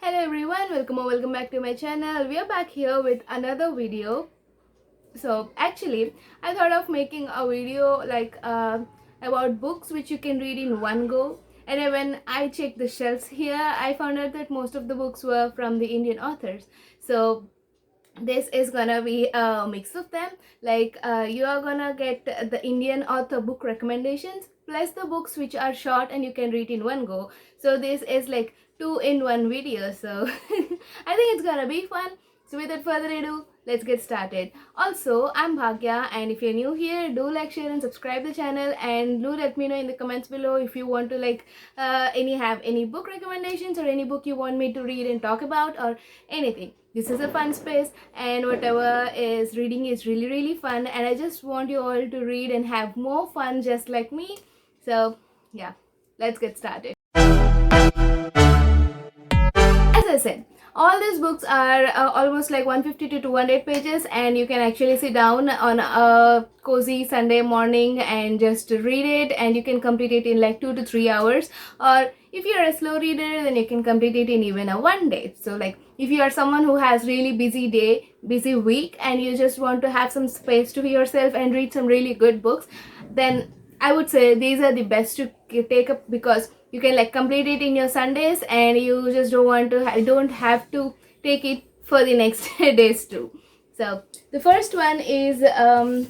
Hello everyone, welcome back to my channel. We are back here with another video. So actually I thought of making a video about books which you can read in one go, and then when I checked the shelves here I found out that most of the books were from the Indian authors. So this is gonna be a mix of them. You are gonna get the Indian author book recommendations plus the books which are short and you can read in one go. So this is like two in one video. So I think it's gonna be fun. So without further ado, let's get started. Also, I'm Bhagya, and if you're new here, do like, share and subscribe the channel, and do let me know in the comments below if you want to have any book recommendations or any book you want me to read and talk about or anything. This is a fun space, and whatever is reading is really fun, and I just want you all to read and have more fun just like me. So yeah, let's get started. As I said, all these books are almost like 150 to 200 pages, and you can actually sit down on a cozy Sunday morning and just read it, and you can complete it in like 2 to 3 hours. Or if you're a slow reader, then you can complete it in even a one day. So like if you are someone who has really busy week, and you just want to have some space to yourself and read some really good books, then I would say these are the best to take up, because you can like complete it in your Sundays, and you just don't have to take it for the next days too. So the first one is The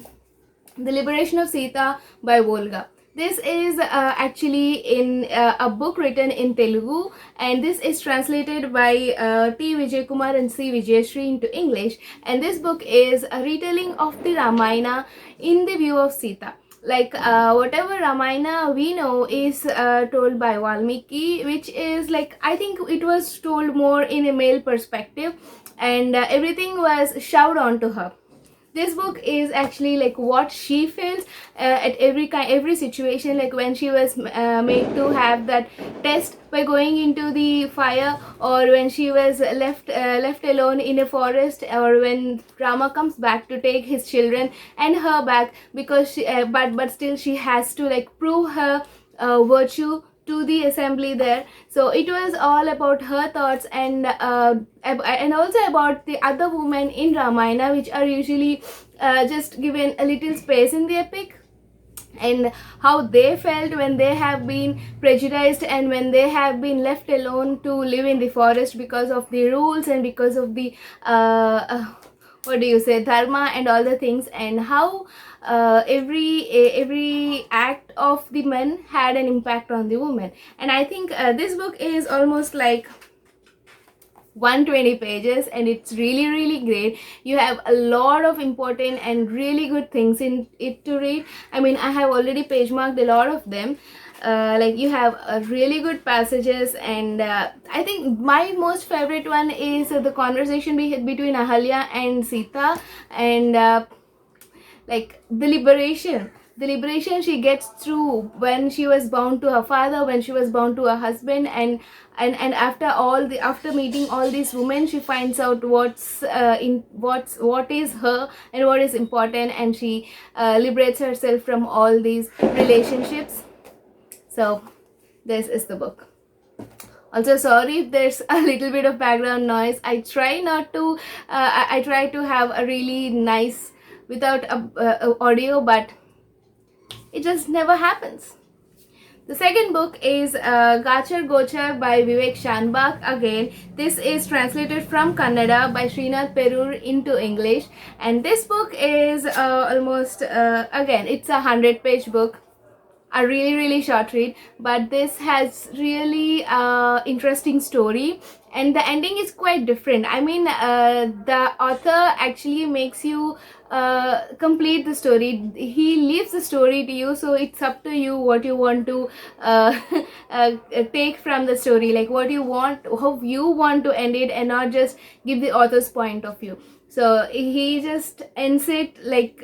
Liberation of Sita by Volga. This is actually in a book written in Telugu, and this is translated by T. Vijay Kumar and C. Vijayashree into English. And this book is a retelling of the Ramayana in the view of Sita. Whatever Ramayana we know is told by Valmiki, which is like, I think it was told more in a male perspective, and everything was shoved onto her. This book is actually like what she feels at every situation, like when she was made to have that test by going into the fire, or when she was left alone in a forest, or when Rama comes back to take his children and her back, because she, but still she has to like prove her virtue to the assembly there. So it was all about her thoughts, and also about the other women in Ramayana, which are usually just given a little space in the epic, and how they felt when they have been prejudiced and when they have been left alone to live in the forest because of the rules and because of the what do you say, dharma and all the things, and how every act of the men had an impact on the woman. And I think this book is almost like 120 pages, and it's really great. You have a lot of important and really good things in it to read. I mean, I have already page marked a lot of them. You have really good passages, and I think my most favorite one is the conversation between Ahalya and Sita, and like the liberation she gets through when she was bound to her father, when she was bound to her husband, and after meeting all these women, she finds out what is her and what is important, and she liberates herself from all these relationships. So this is the book. Also, sorry if there's a little bit of background noise. I try not to I try to have a really nice without audio, but it just never happens. The second book is Gachar Gotcha by Vivek Shanbag. Again, this is translated from Kannada by Srinath Perur into English, and this book is almost again, it's a 100-page book, a really short read, but this has really interesting story, and the ending is quite different. I mean, the author actually makes you complete the story. He leaves the story to you, so it's up to you what you want to take from the story, like what you want, how you want to end it, and not just give the author's point of view. So he just ends it like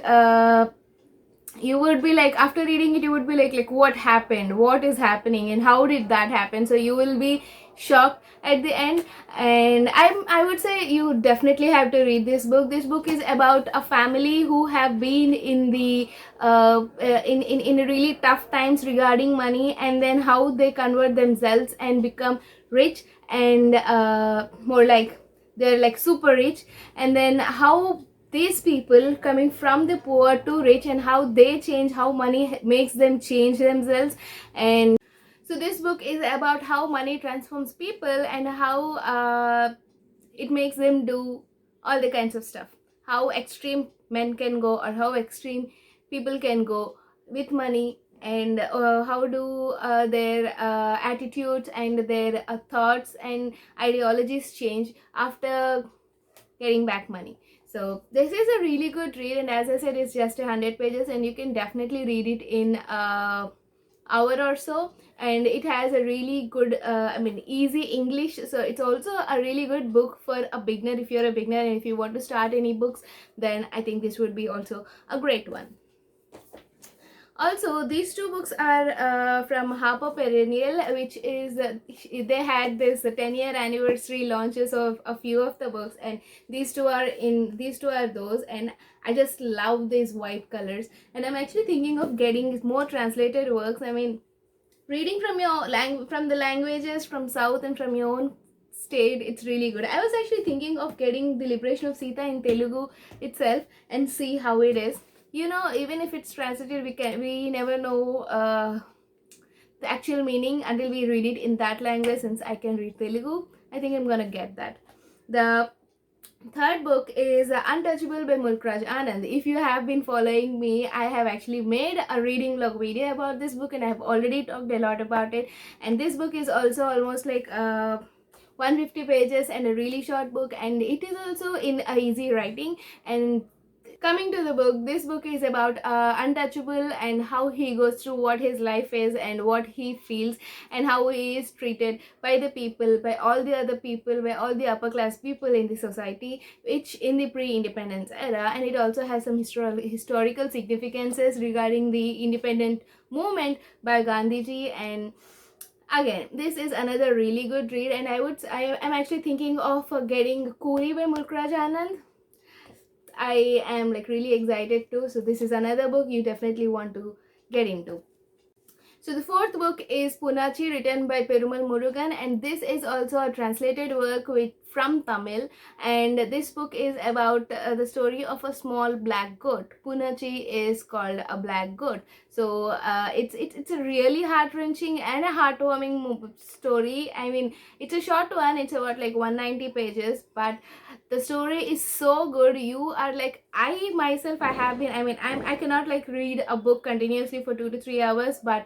you would be like, after reading it, you would be like what happened, what is happening, and how did that happen. So you will be shocked at the end. And I would say you definitely have to read this book. This book is about a family who have been in the in really tough times regarding money, and then how they convert themselves and become rich, and more like they're like super rich, and then how these people coming from the poor to rich, and how they change, how money makes them change themselves. And so this book is about how money transforms people, and how it makes them do all the kinds of stuff, how extreme men can go, or how extreme people can go with money, and how do their attitudes and their thoughts and ideologies change after getting back money. So this is a really good read, and as I said, it's just 100 pages, and you can definitely read it in hour or so. And it has a really good easy English, so it's also a really good book for a beginner. If you're a beginner and if you want to start any books, then I think this would be also a great one. Also, these two books are from Harper Perennial, which is they had this 10-year anniversary launches of a few of the books, and these two are those. And I just love these white colors, and I'm actually thinking of getting more translated works. I mean, reading from your from the languages from south and from your own state, it's really good. I was actually thinking of getting the Liberation of Sita in Telugu itself and see how it is. Even if it's translated, we never know the actual meaning until we read it in that language. Since I can read Telugu, I think I'm gonna get that. The third book is Untouchable by Mulkraj Anand. If you have been following me, I have actually made a reading vlog video about this book, and I have already talked a lot about it. And this book is also almost like 150 pages and a really short book, and it is also in a easy writing. And coming to the book, this book is about Untouchable, and how he goes through what his life is and what he feels, and how he is treated by the people, by all the other people, by all the upper class people in the society, which in the pre-independence era. And it also has some historical significances regarding the independent movement by Gandhiji. And again, this is another really good read, and I am actually thinking of getting Kuri by Mulkraj Anand. I am like really excited too. So this is another book you definitely want to get into. So the fourth book is Punnachi, written by Perumal Murugan, and this is also a translated work from Tamil. And this book is about the story of a small black goat. Punnachi is called a black goat. So it's a really heart-wrenching and a heartwarming story. I mean, it's a short one. It's about like 190 pages, but the story is so good. You are like, I myself, I have been, I cannot like read a book continuously for 2 to 3 hours, but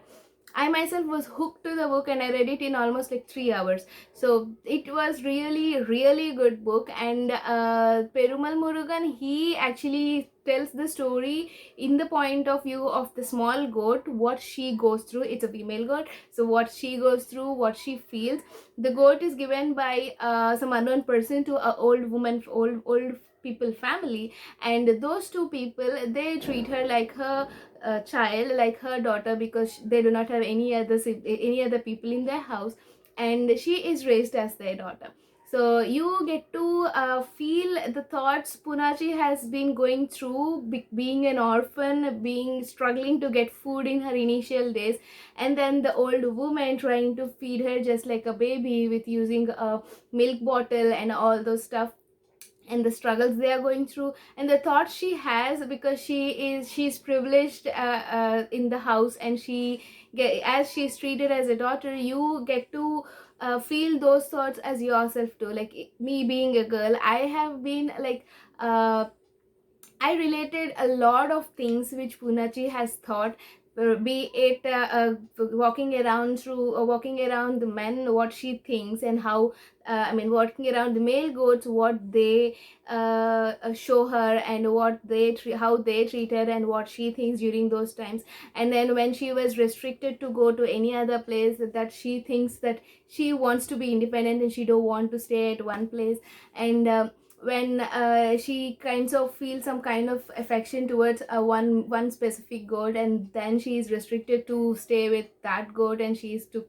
I myself was hooked to the book, and I read it in almost like 3 hours. So it was really good book. And Perumal Murugan, he actually tells the story in the point of view of the small goat, what she goes through. It's a female goat, so what she goes through, what she feels. The goat is given by some unknown person to a old woman, old people family, and those two people, they treat her like her child, like her daughter, because they do not have any other people in their house, and she is raised as their daughter. So you get to feel the thoughts Punachi has been going through, being an orphan, being struggling to get food in her initial days, and then the old woman trying to feed her just like a baby with using a milk bottle and all those stuff, and the struggles they are going through, and the thoughts she has, because she's privileged in the house, and as she's treated as a daughter, you get to feel those thoughts as yourself too. Like me being a girl, I have been like I related a lot of things which Punachi has thought, be it walking around the men, what she thinks, and how walking around the male goats, what they show her, and how they treat her, and what she thinks during those times. And then when she was restricted to go to any other place, that she thinks that she wants to be independent and she don't want to stay at one place. And when she kinds of feels some kind of affection towards one specific goat, and then she is restricted to stay with that goat, and she is to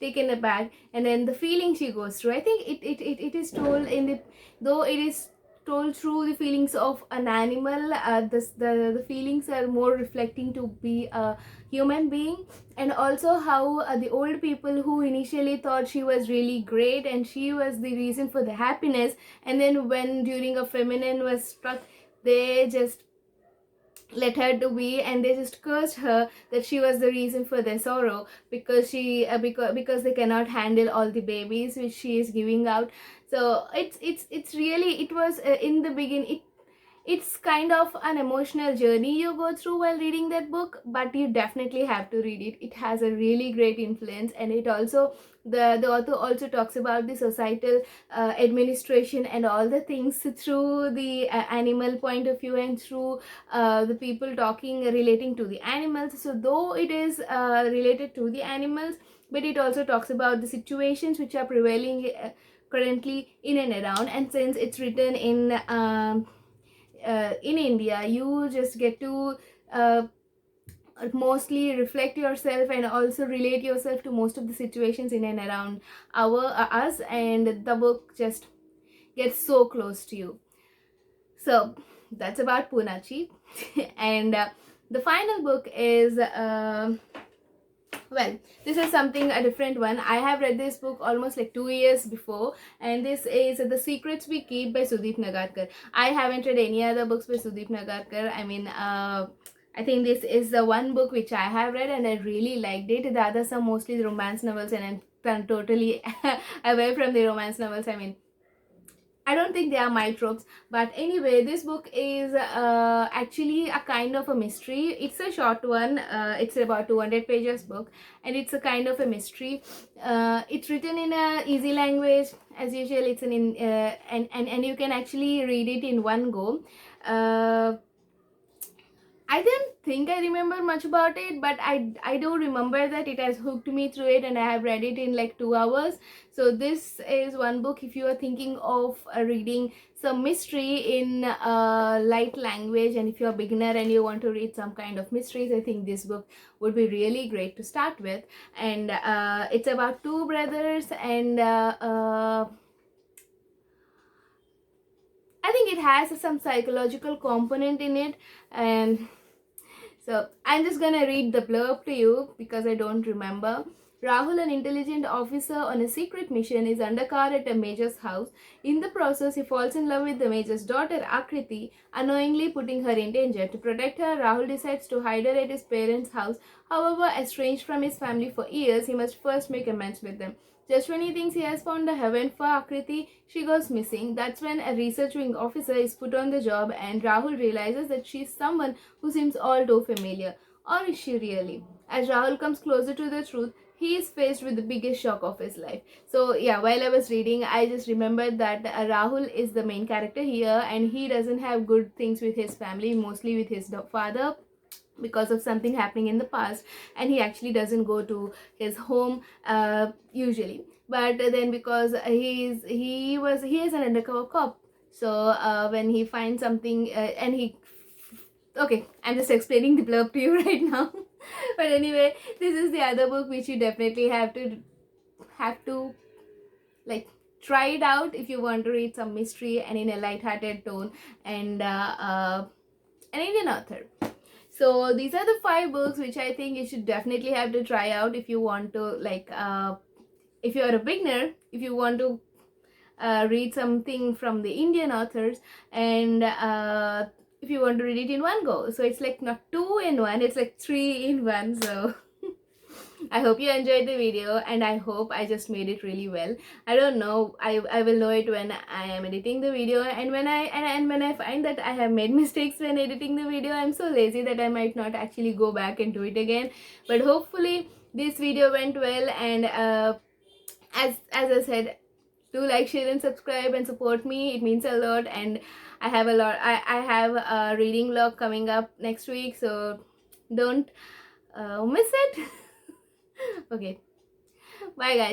taken aback, and then the feeling she goes through. I think it is told in the, though it is told through the feelings of an animal, the feelings are more reflecting to be a human being. And also how the old people who initially thought she was really great and she was the reason for the happiness, and then when during a feminine was struck, they just let her to be, and they just cursed her that she was the reason for their sorrow, because because they cannot handle all the babies which she is giving out. So it's really, it was in the beginning, it's kind of an emotional journey you go through while reading that book, but you definitely have to read it. It has a really great influence, and it also, the author also talks about the societal administration and all the things through the animal point of view, and through the people talking relating to the animals. So though it is related to the animals, but it also talks about the situations which are prevailing currently in and around. And since it's written in India, you just get to mostly reflect yourself and also relate yourself to most of the situations in and around us, and the book just gets so close to you. So that's about Punnachi. And the final book is well, this is something a different one. I have read this book almost like 2 years before, and this is The Secrets We Keep by Sudeep Nagarkar. I haven't read any other books by Sudeep Nagarkar. I mean, I think this is the one book which I have read and I really liked it. The others are mostly romance novels, and I'm totally away from the romance novels. I mean, I don't think they are my tropes. But anyway, this book is actually a kind of a mystery. It's a short one. It's about 200 pages book, and it's a kind of a mystery. It's written in a easy language as usual. It's and you can actually read it in one go. I don't think I remember much about it, but I do remember that it has hooked me through it, and I have read it in like 2 hours. So this is one book if you are thinking of reading some mystery in light language, and if you're a beginner and you want to read some kind of mysteries, I think this book would be really great to start with. And it's about two brothers, and I think it has some psychological component in it. And so I'm just gonna read the blurb to you because I don't remember. Rahul, an intelligent officer on a secret mission, is undercover at a major's house. In the process, he falls in love with the major's daughter, Akriti, unknowingly putting her in danger. To protect her, Rahul decides to hide her at his parents' house. However, estranged from his family for years, he must first make amends with them. Just when he thinks he has found a heaven for Akriti, she goes missing. That's when a research wing officer is put on the job, and Rahul realizes that she is someone who seems all too familiar. Or is she really? As Rahul comes closer to the truth, he is faced with the biggest shock of his life. So yeah, while I was reading, I just remembered that Rahul is the main character here, and he doesn't have good things with his family, mostly with his father, because of something happening in the past, and he actually doesn't go to his home usually. But then because he is an undercover cop, so when he finds something and he okay, I'm just explaining the blurb to you right now. But anyway, this is the other book which you definitely have to like try it out if you want to read some mystery and in a light-hearted tone, and an Indian author. So these are the 5 books which I think you should definitely have to try out if you want to if you are a beginner, if you want to read something from the Indian authors, and if you want to read it in one go. So it's like not 2 in 1, it's like 3 in 1. So I hope you enjoyed the video, and I hope I just made it really well. I don't know, I will know it when I am editing the video, and when I find that I have made mistakes when editing the video, I'm so lazy that I might not actually go back and do it again. But hopefully this video went well, and as I said, do like, share and subscribe and support me. It means a lot, and I have I have a reading vlog coming up next week, so don't miss it. Okay, bye guys.